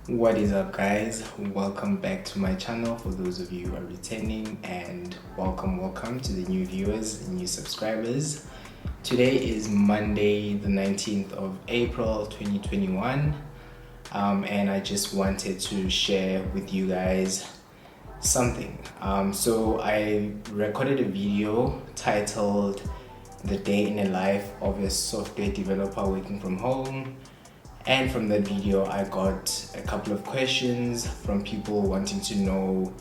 What is up, guys? Welcome back to my channel for those of you who are returning, and welcome to the new viewers and new subscribers. Today is Monday the 19th of April 2021, and I just wanted to share with you guys something. So I recorded a video titled "The Day in the Life of a Software Developer Working from Home." And from that video, I got a couple of questions from people wanting to know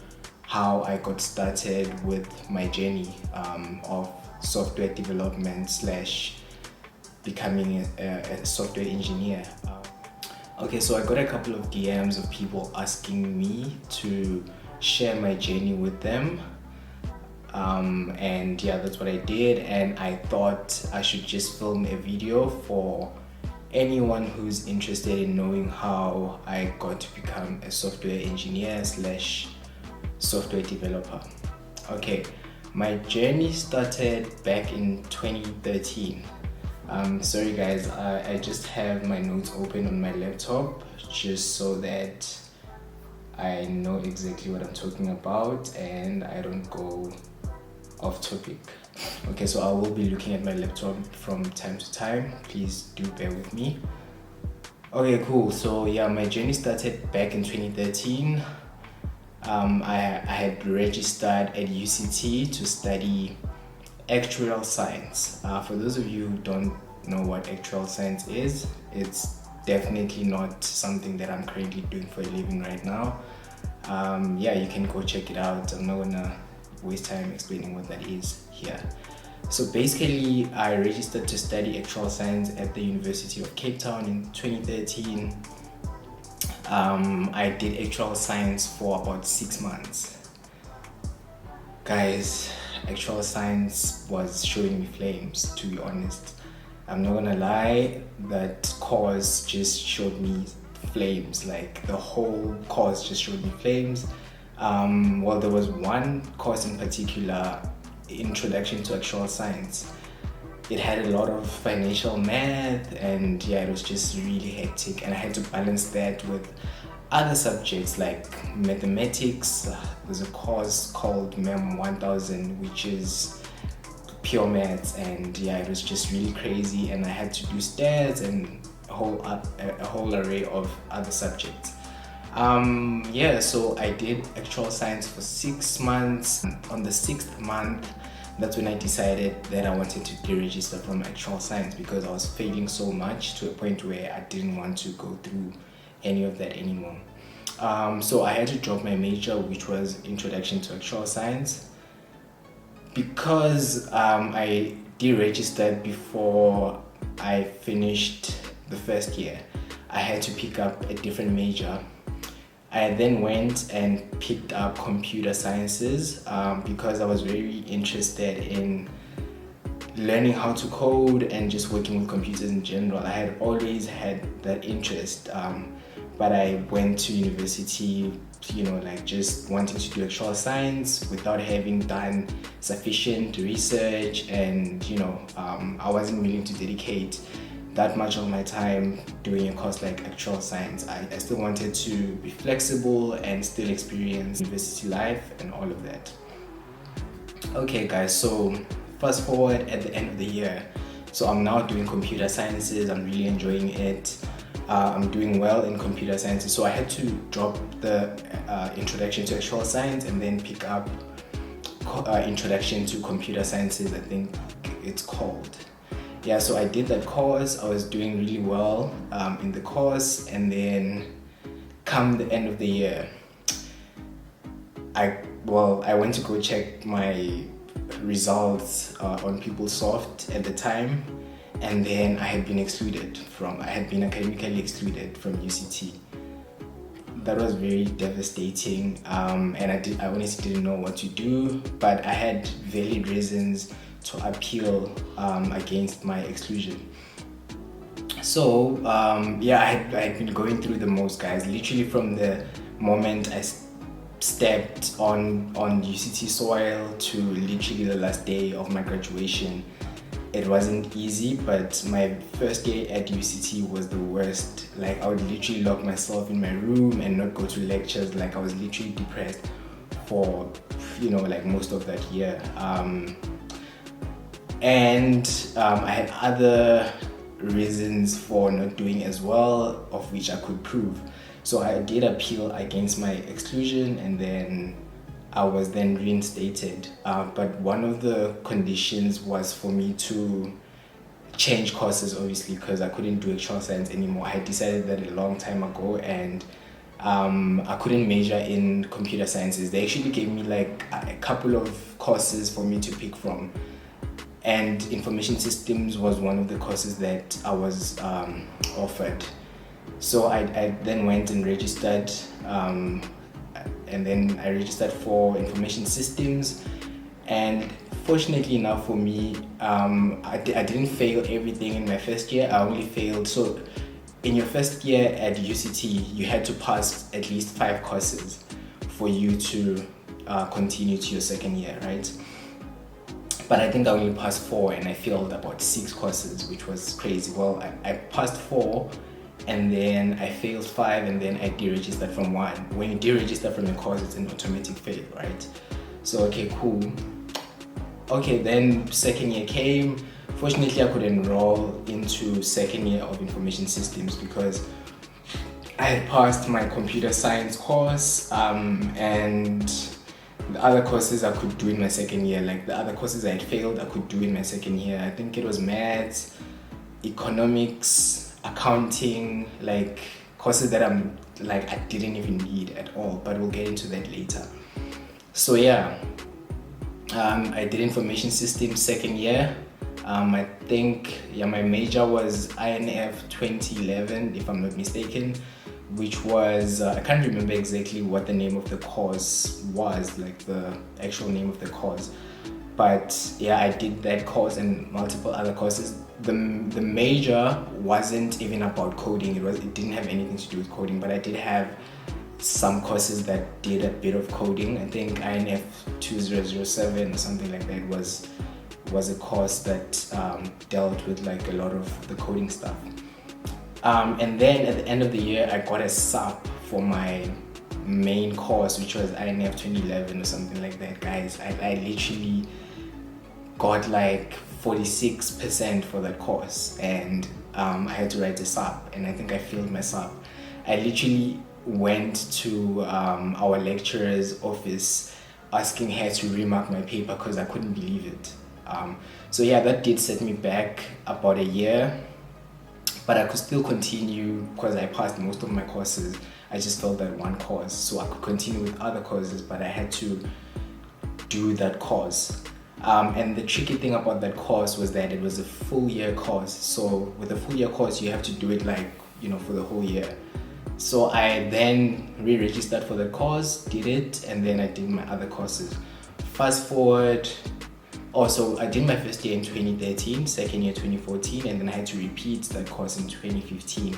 how I got started with my journey of software development / becoming a software engineer. Okay, so I got a couple of DMs of people asking me to share my journey with them. And yeah, that's what I did. And I thought I should just film a video for anyone who's interested in knowing how I got to become a software engineer / software developer. Okay, my journey started back in 2013. Sorry guys, I just have my notes open on my laptop just so that I know exactly what I'm talking about and I don't go off topic. Okay, so I will be looking at my laptop from time to time. Please do bear with me. Okay, cool. So yeah, my journey started back in 2013. I had registered at UCT to study Actuarial Science. For those of you who don't know what Actuarial Science is, it's definitely not something that I'm currently doing for a living right now. Yeah, you can go check it out. I'm not gonna waste time explaining what that is here. So basically, I registered to study Actuarial Science at the University of Cape Town in 2013. I did Actuarial Science for about 6 months. Guys, Actuarial Science was showing me flames, to be honest. I'm not gonna lie, that course just showed me flames. Like, the whole course just showed me flames. Well, there was one course in particular, Introduction to Actuarial Science. It had a lot of financial math, and yeah, it was just really hectic, and I had to balance that with other subjects like mathematics. There's a course called MEM 1000, which is pure maths, and yeah, it was just really crazy, and I had to do stats and a whole array of other subjects. Yeah, so I did Actuarial Science for 6 months. On the 6th month, that's when I decided that I wanted to deregister from Actuarial Science because I was failing so much to a point where I didn't want to go through any of that anymore. So I had to drop my major, which was Introduction to Actuarial Science. Because I deregistered before I finished the first year, I had to pick up a different major. I then went and picked up computer sciences because I was very interested in learning how to code and just working with computers in general. I had always had that interest, but I went to university, like just wanting to do actuarial science without having done sufficient research, and I wasn't willing to dedicate that much of my time doing a course like Actuarial Science. I still wanted to be flexible and still experience university life and all of that. Okay guys, so fast forward at the end of the year. So I'm now doing computer sciences. I'm really enjoying it. I'm doing well in computer sciences. So I had to drop the Introduction to Actuarial Science and then pick up Introduction to Computer Sciences, I think it's called. Yeah, so I did that course. I was doing really well in the course, and then come the end of the year, I went to go check my results on PeopleSoft at the time, and then I had been academically excluded from UCT. That was very devastating, and I honestly didn't know what to do, but I had valid reasons to appeal against my exclusion. So yeah, I had been going through the most, guys. Literally from the moment I stepped on UCT soil to literally the last day of my graduation, it wasn't easy, but my first year at UCT was the worst. Like, I would literally lock myself in my room and not go to lectures. Like, I was literally depressed for, like most of that year. And I had other reasons for not doing as well, of which I could prove. So I did appeal against my exclusion, and then I was then reinstated. But one of the conditions was for me to change courses, obviously, because I couldn't do Actuarial Science anymore. I had decided that a long time ago, and I couldn't major in computer sciences. They actually gave me like a couple of courses for me to pick from, and information systems was one of the courses that I was offered. So I then went and registered, and then I registered for information systems. And fortunately enough for me, I didn't fail everything in my first year. I only failed, so in your first year at UCT, you had to pass at least 5 courses for you to continue to your second year, right? But I think I only passed 4, and I failed about 6 courses, which was crazy. Well, I passed 4, and then I failed 5, and then I deregistered from 1. When you deregister from a course, it's an automatic fail, right? So, okay, cool. Okay, then second year came. Fortunately, I could enroll into second year of information systems because I had passed my computer science course, and the other courses I could do in my second year. Like the other courses I had failed, I could do in my second year. I think it was maths, economics, accounting, like courses that I didn't even need at all, but we'll get into that later. So yeah, I did information systems second year. I think my major was INF 2011, if I'm not mistaken, which was I can't remember exactly what the name of the course was, like the actual name of the course, but yeah, I did that course and multiple other courses. The major wasn't even about coding. It didn't have anything to do with coding, but I did have some courses that did a bit of coding. I think INF 2007 or something like that was a course that dealt with like a lot of the coding stuff. And then at the end of the year, I got a sub for my main course, which was INF 2011 or something like that. Guys, I literally got like 46% for that course, and I had to write a sub, and I think I failed my sub. I literally went to our lecturer's office asking her to remark my paper because I couldn't believe it. So yeah, that did set me back about a year, but I could still continue because I passed most of my courses. I just failed that one course, so I could continue with other courses, but I had to do that course. And the tricky thing about that course was that it was a full year course. So with a full year course, you have to do it like, for the whole year. So I then re-registered for the course, did it, and then I did my other courses. Fast forward, also I did my first year in 2013, second year 2014, and then I had to repeat that course in 2015.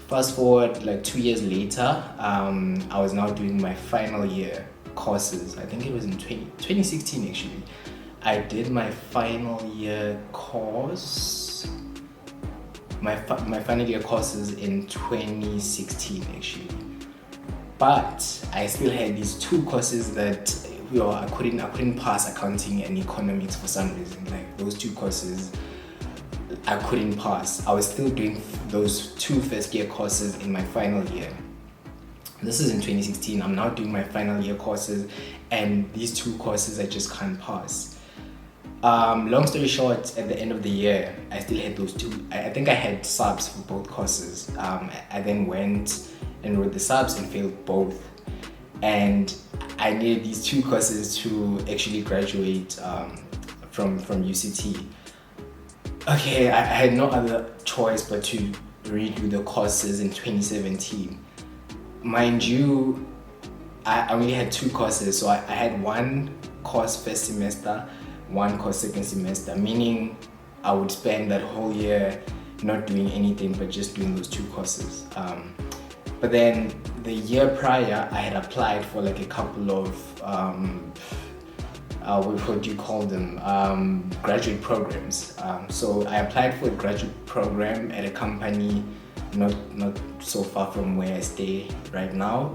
Fast forward like 2 years later, I was now doing my final year courses. I think it was in 2016 actually. I did my final year course, my final year courses in 2016 actually. But I still had these 2 courses that I couldn't pass, accounting and economics for some reason. Like those 2 courses I couldn't pass. I was still doing those 2 first year courses in my final year. This is in 2016. I'm now doing my final year courses, and these 2 courses I just can't pass. Long story short, at the end of the year, I still had those 2. I think I had subs for both courses. I then went and wrote the subs and failed both. And I needed these 2 courses to actually graduate from UCT. Okay, I had no other choice but to redo the courses in 2017. Mind you, I only had 2 courses, so I had 1 course first semester, 1 course second semester, meaning I would spend that whole year not doing anything but just doing those 2 courses. But then the year prior, I had applied for like a couple of what do you call them, graduate programs. So I applied for a graduate program at a company not so far from where I stay right now.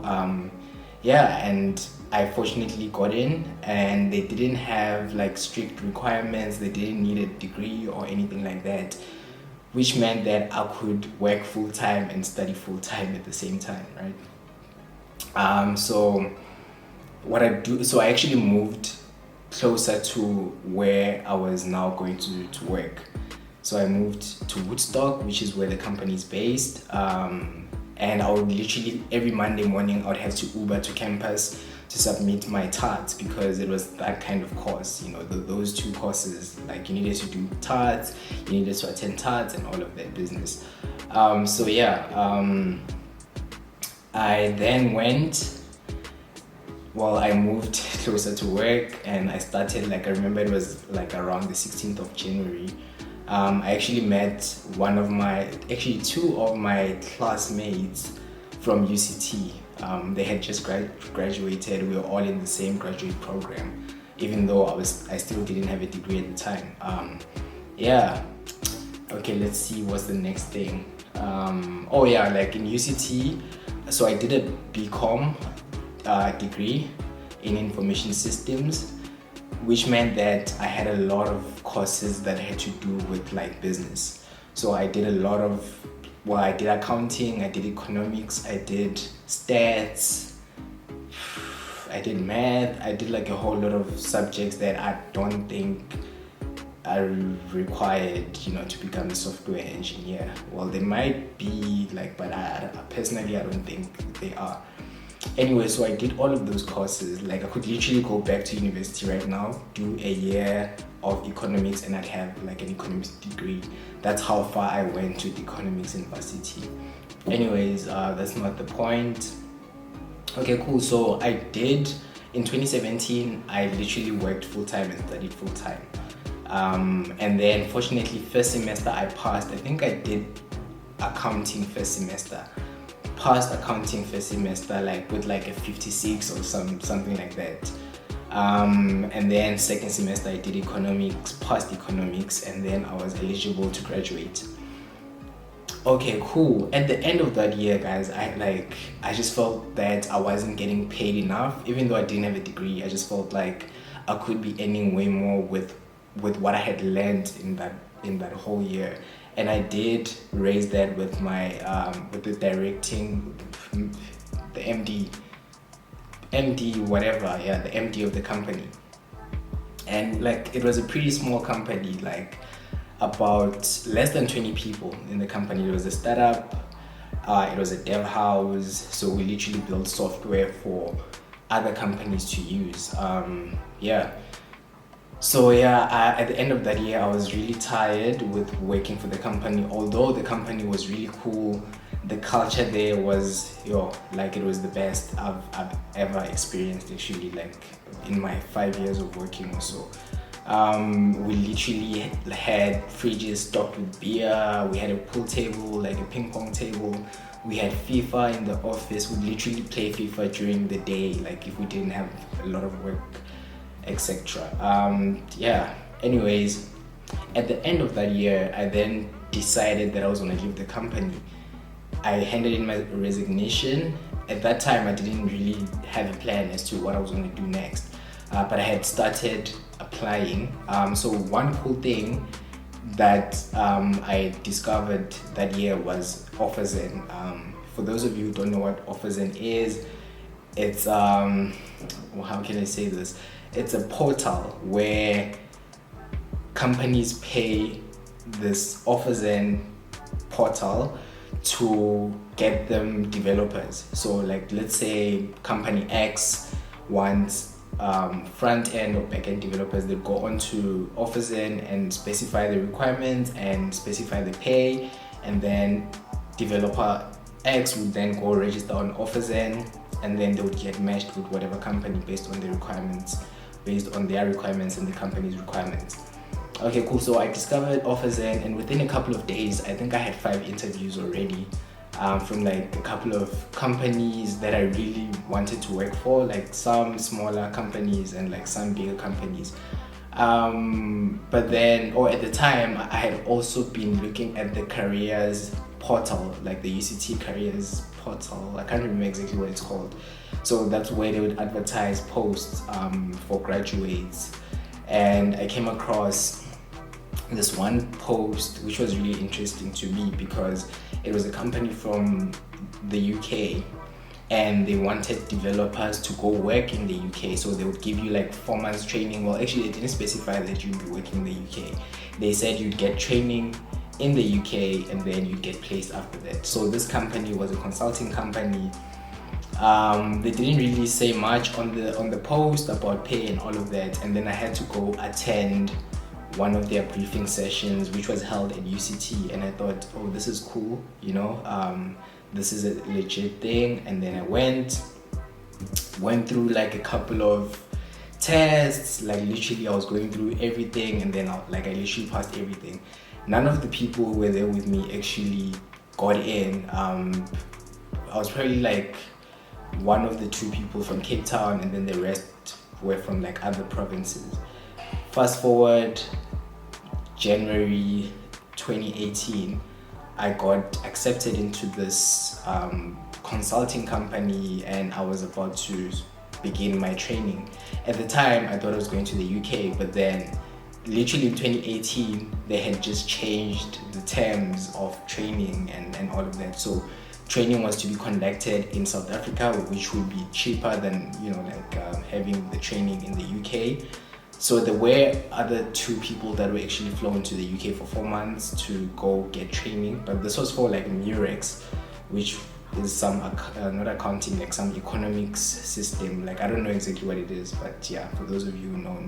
And I fortunately got in, and they didn't have like strict requirements. They didn't need a degree or anything like that, which meant that I could work full time and study full time at the same time, right? So I actually moved closer to where I was now going to work. So I moved to Woodstock, which is where the company is based. And I would literally, every Monday morning, I would have to Uber to campus to submit my TARTs, because it was that kind of course, those two courses, like you needed to do TARTs, you needed to attend TARTs and all of that business. I then I moved closer to work, and I started, I remember it was around the 16th of January. I actually met two of my classmates from UCT. They had just graduated. We were all in the same graduate program, even though I still didn't have a degree at the time. Okay, let's see what's the next thing. In UCT, so I did a BCom degree in information systems, which meant that I had a lot of courses that had to do with business. So I did I did accounting, I did economics, I did stats, I did math, I did a whole lot of subjects that I don't think are required, to become a software engineer. Well, they might be but I personally, I don't think they are. Anyway, so I did all of those courses. I could literally go back to university right now, do a year of economics, and I'd have an economics degree. That's how far I went with economics in varsity. Anyways, that's not the point. Okay, cool. So I did, in 2017, I literally worked full-time and studied full-time. And then fortunately, first semester I passed. I think I did accounting first semester. Passed accounting first semester with a 56 or something like that. And then second semester I did economics, passed economics, and then I was eligible to graduate. Okay, cool. At the end of that year, guys, I just felt that I wasn't getting paid enough. Even though I didn't have a degree, I just felt like I could be earning way more with what I had learned in that whole year. And I did raise that with my with the directing, the MD of the company. And it was a pretty small company, about less than 20 people in the company. It was a startup, it was a dev house, so we literally built software for other companies to use. At the end of that year, I was really tired with working for the company. Although the company was really cool, the culture there was, it was the best I've ever experienced, actually, in my 5 years of working or so. We literally had fridges stocked with beer. We had a pool table, a ping pong table. We had FIFA in the office. We'd literally play FIFA during the day, if we didn't have a lot of work, etc. Anyways, at the end of that year, I then decided that I was going to leave the company. I handed in my resignation. At that time, I didn't really have a plan as to what I was going to do next, but I had started applying. So one cool thing that I discovered that year was Offerzen. For those of you who don't know what Offerzen is, it's how can I say this? It's a portal where companies pay this Offerzen portal to get them developers. So let's say company X wants front end or back end developers. They go onto Offerzen and specify the requirements and specify the pay, and then developer X would then go register on Offerzen, and then they would get matched with whatever company based on their requirements and the company's requirements. Okay, cool. So I discovered Offerzen, and within a couple of days, I think I had 5 interviews already. from like a couple of companies that I really wanted to work for, like some smaller companies and like some bigger companies. But then, or at the time, I had also been looking at the careers portal, like the UCT careers portal. I can't remember exactly what it's called. So that's where they would advertise posts for graduates. And I came across this one post which was really interesting to me because it was a company from the UK and they wanted developers to go work in the UK. So they would give you like 4 months training. Well, actually, they didn't specify that you'd be working in the UK. They said you'd get training in the UK and then you'd get placed after that. So this company was a consulting company. They didn't really say much on the post about pay and all of that, and then I had to go attend one of their briefing sessions which was held at UCT, and I thought, oh, this is cool, this is a legit thing. And then I went through like a couple of tests, like literally I was going through everything, and then I literally passed everything. None of the people who were there with me actually got in. I was probably like one of the 2 people from Cape Town, and then the rest were from like other provinces. Fast forward January 2018, I got accepted into this consulting company, and I was about to begin my training. At the time, I thought I was going to the UK, but then literally in 2018, they had just changed the terms of training and all of that. So training was to be conducted in South Africa, which would be cheaper than having the training in the UK. So there were other 2 people that were actually flown to the UK for 4 months to go get training, but this was for like Murex, which is some not accounting, like some economics system. Like I don't know exactly what it is, but yeah, for those of you who know.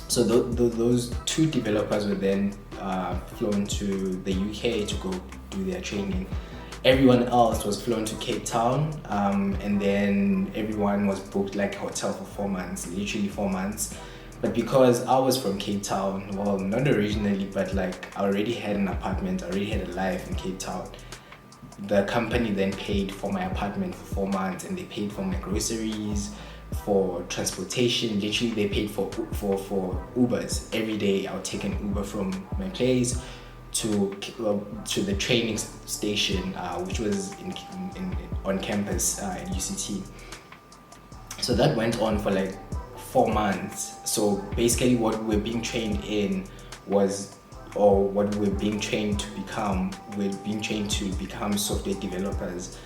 So those 2 developers were then flown to the UK to go do their training. Everyone else was flown to Cape Town, and then everyone was booked like a hotel for 4 months, literally 4 months. But because I was from Cape Town, well, not originally, but like I already had an apartment, I already had a life in Cape Town. The company then paid for my apartment for 4 months, and they paid for my groceries, for transportation. Literally, they paid for Ubers. Every day I would take an Uber from my place to the training station, which was on campus at UCT. So that went on for like 4 months. So basically what we were being trained in was, or what we were being trained to become, software developers,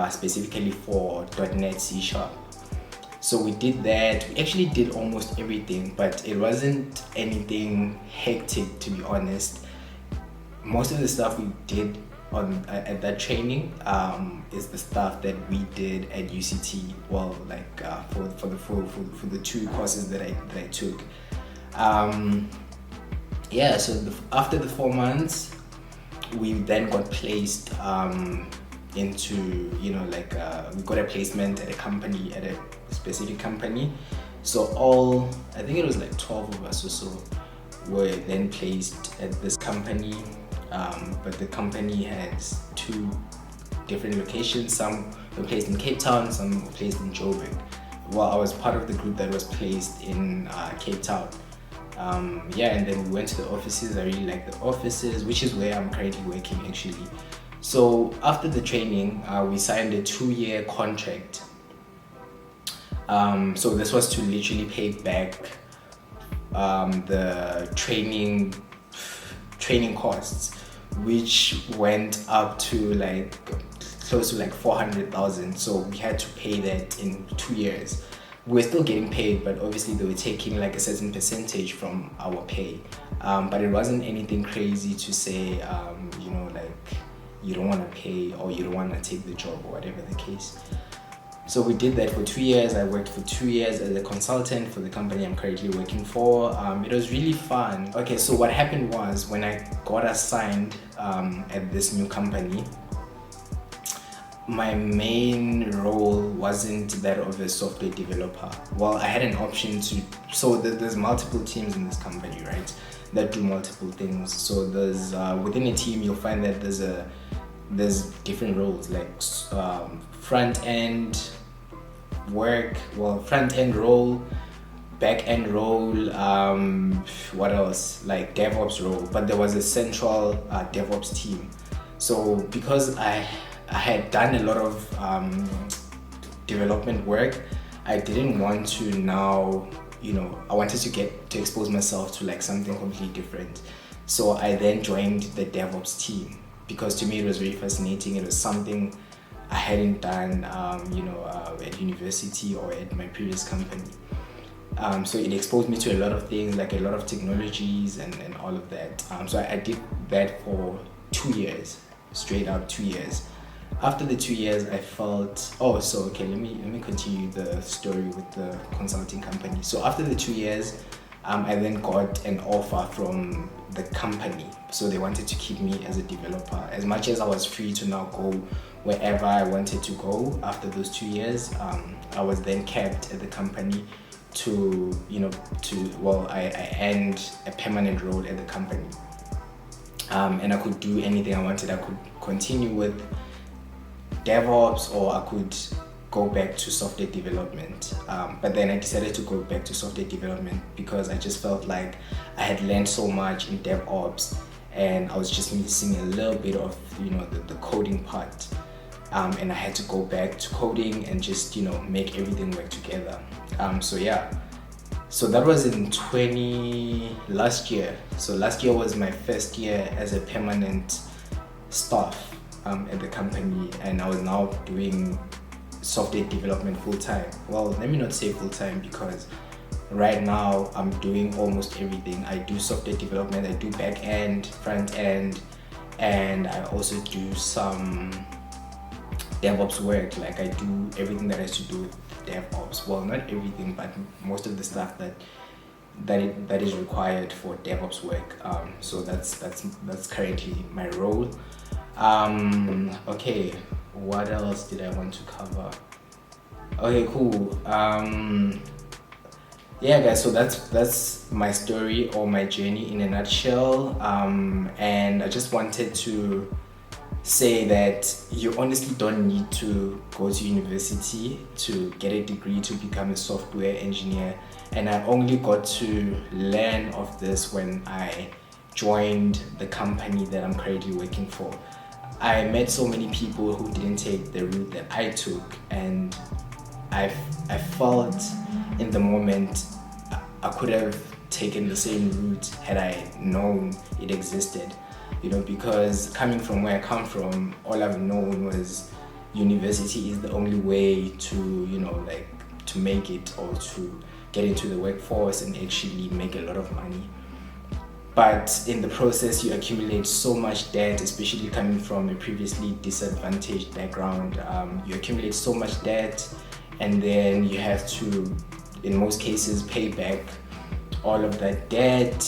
specifically for .NET C#. So we did that. We actually did almost everything, but it wasn't anything hectic, to be honest. Most of the stuff we did at that training is the stuff that we did at UCT. Well, like for the 2 courses that I took. So after the 4 months, we then got placed into we got a placement at a specific company. So I think it was like 12 of us or so were then placed at this company. But the company has 2 different locations. Some were placed in Cape Town, some were placed in Joburg. Well, I was part of the group that was placed in Cape Town. And then we went to the offices. I really liked the offices, which is where I'm currently working actually. So after the training, we signed a 2-year contract. So this was to literally pay back the training costs, which went up to like close to like 400,000. So we had to pay that in 2 years. We're still getting paid, but obviously they were taking like a certain percentage from our pay. But it wasn't anything crazy to say, you don't want to pay or you don't want to take the job or whatever the case. So we did that for 2 years. I worked for 2 years as a consultant for the company I'm currently working for. It was really fun. Okay, so what happened was when I got assigned at this new company, my main role wasn't that of a software developer. Well, I had an option to, so there's multiple teams in this company, right? that do multiple things. So there's within a team you'll find that there's different roles, like front end work, front end role, back end role, what else, like DevOps role. But there was a central DevOps team. So because I had done a lot of development work, I didn't want to now, I wanted to expose myself to like something completely different. So I then joined the DevOps team because to me it was very fascinating. It was something I hadn't done, at university or at my previous company. So it exposed me to a lot of things, like a lot of technologies and all of that. So I did that for 2 years, straight up 2 years. After the 2 years, I felt, let me continue the story with the consulting company. So after the 2 years, I then got an offer from the company. So they wanted to keep me as a developer. As much as I was free to now go wherever I wanted to go after those 2 years, I was then kept at the company I earned a permanent role at the company. And I could do anything I wanted. I could continue with DevOps or I could go back to software development. But then I decided to go back to software development because I just felt like I had learned so much in DevOps and I was just missing a little bit of, the coding part. And I had to go back to coding and just, make everything work together. So that was in last year. So last year was my first year as a permanent staff at the company, and I was now doing software development full-time. Well, let me not say full-time because right now I'm doing almost everything. I do software development, I do back-end, front-end, and I also do some DevOps work. Like I do everything that has to do with DevOps. Well, not everything, but most of the stuff that is required for DevOps work. So that's currently my role. Okay, what else did I want to cover? Okay, cool. Yeah, guys. So that's my story or my journey in a nutshell. And I just wanted to say that you honestly don't need to go to university to get a degree to become a software engineer. And I only got to learn of this when I joined the company that I'm currently working for. I met so many people who didn't take the route that I took, and I felt in the moment I could have taken the same route had I known it existed. Because coming from where I come from, all I've known was university is the only way to, to make it or to get into the workforce and actually make a lot of money. But in the process, you accumulate so much debt, especially coming from a previously disadvantaged background. You accumulate so much debt, and then you have to, in most cases, pay back all of that debt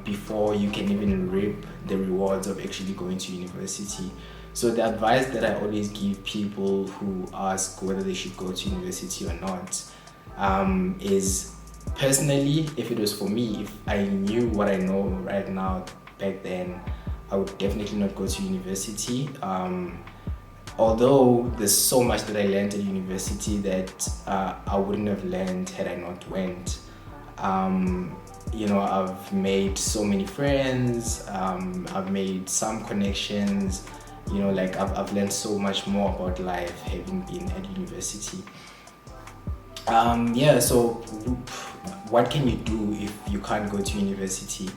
before you can even reap the rewards of actually going to university. So the advice that I always give people who ask whether they should go to university or not is, personally, if it was for me, if I knew what I know right now back then, I would definitely not go to university. Although there's so much that I learned at university that I wouldn't have learned had I not went. I've made so many friends, I've made some connections, I've learned so much more about life having been at university. So what can you do if you can't go to university?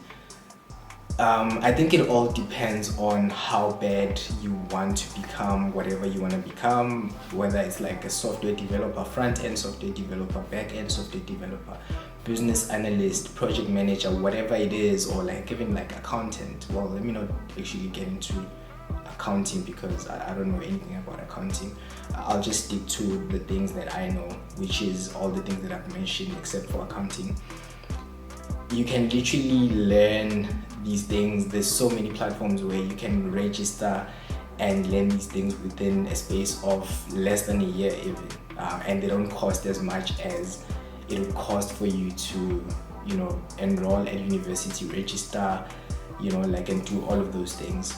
I think it all depends on how bad you want to become whatever you want to become, whether it's like a software developer, front-end software developer, back-end software developer, business analyst, project manager, whatever it is, or like even like accountant. Well, let me not actually get into accounting because I don't know anything about accounting. I'll just stick to the things that I know, which is all the things that I've mentioned except for accounting. You can literally learn these things. There's so many platforms where you can register and learn these things within a space of less than a year even, and they don't cost as much as it would cost for you to enroll at university, register, like, and do all of those things.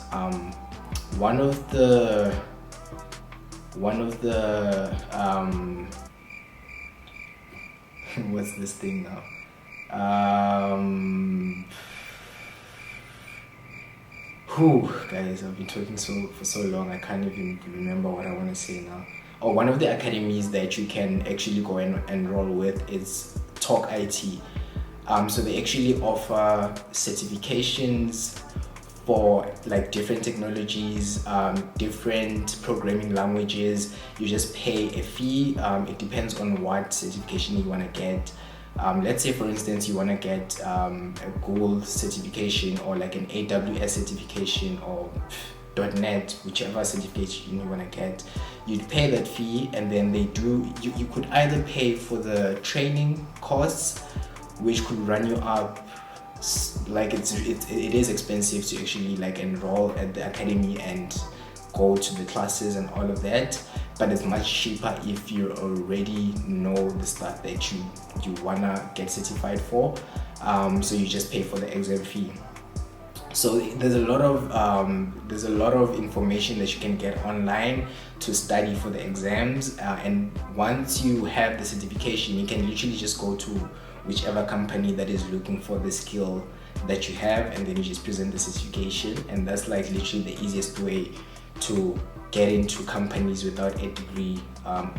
One of the what's this thing now? Guys, I've been talking for so long, I can't even remember what I want to say now. One of the academies that you can actually go and enroll with is Talk IT. So they actually offer certifications for like different technologies, different programming languages. You just pay a fee. It depends on what certification you want to get. Let's say, for instance, you want to get a Google certification, or like an AWS certification, or .NET, whichever certification you want to get. You'd pay that fee, and then you could either pay for the training costs, which could run you up, like it is expensive to actually like enroll at the academy and go to the classes and all of that, but it's much cheaper if you already know the stuff that you wanna get certified for. So you just pay for the exam fee. So there's a lot of information that you can get online to study for the exams, and once you have the certification, you can literally just go to whichever company that is looking for the skill that you have, and then you just present the certification, and that's like literally the easiest way to get into companies without a degree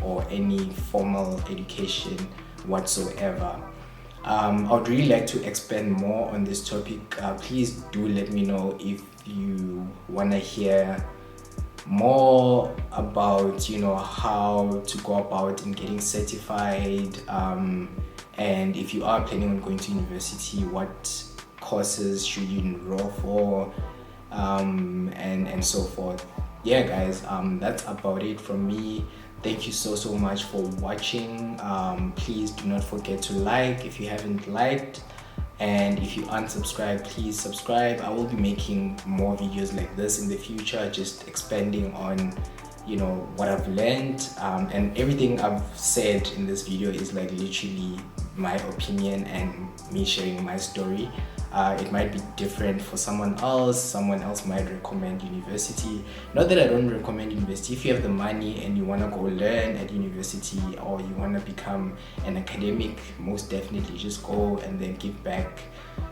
or any formal education whatsoever. I would really like to expand more on this topic. Please do let me know if you want to hear more about how to go about in getting certified, and if you are planning on going to university, what courses should you enroll for, and so forth. Yeah guys, that's about it from me. Thank you so much for watching. Please do not forget to like if you haven't liked, and if you aren't subscribed, please subscribe. I will be making more videos like this in the future, just expanding on what I've learned, and everything I've said in this video is like literally my opinion and me sharing my story. It might be different for someone else might recommend university. Not that I don't recommend university. If you have the money and you want to go learn at university, or you want to become an academic, most definitely just go and then give back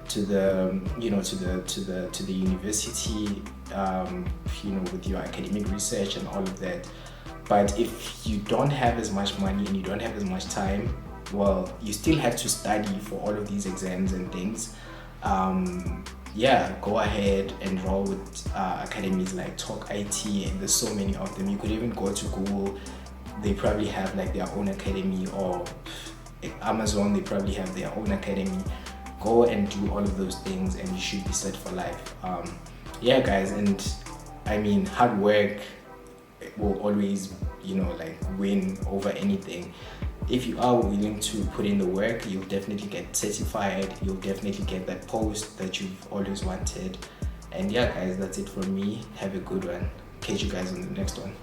to the to the university, with your academic research and all of that. But if you don't have as much money and you don't have as much time, well, you still have to study for all of these exams and things. Go ahead and enroll with academies like Talk IT, and there's so many of them. You could even go to Google, they probably have like their own academy, or Amazon, they probably have their own academy. Go and do all of those things and you should be set for life. Guys, and I mean, hard work will always win over anything. If you are willing to put in the work, you'll definitely get certified. You'll definitely get that post that you've always wanted. And yeah guys, that's it from me. Have a good one. Catch you guys on the next one.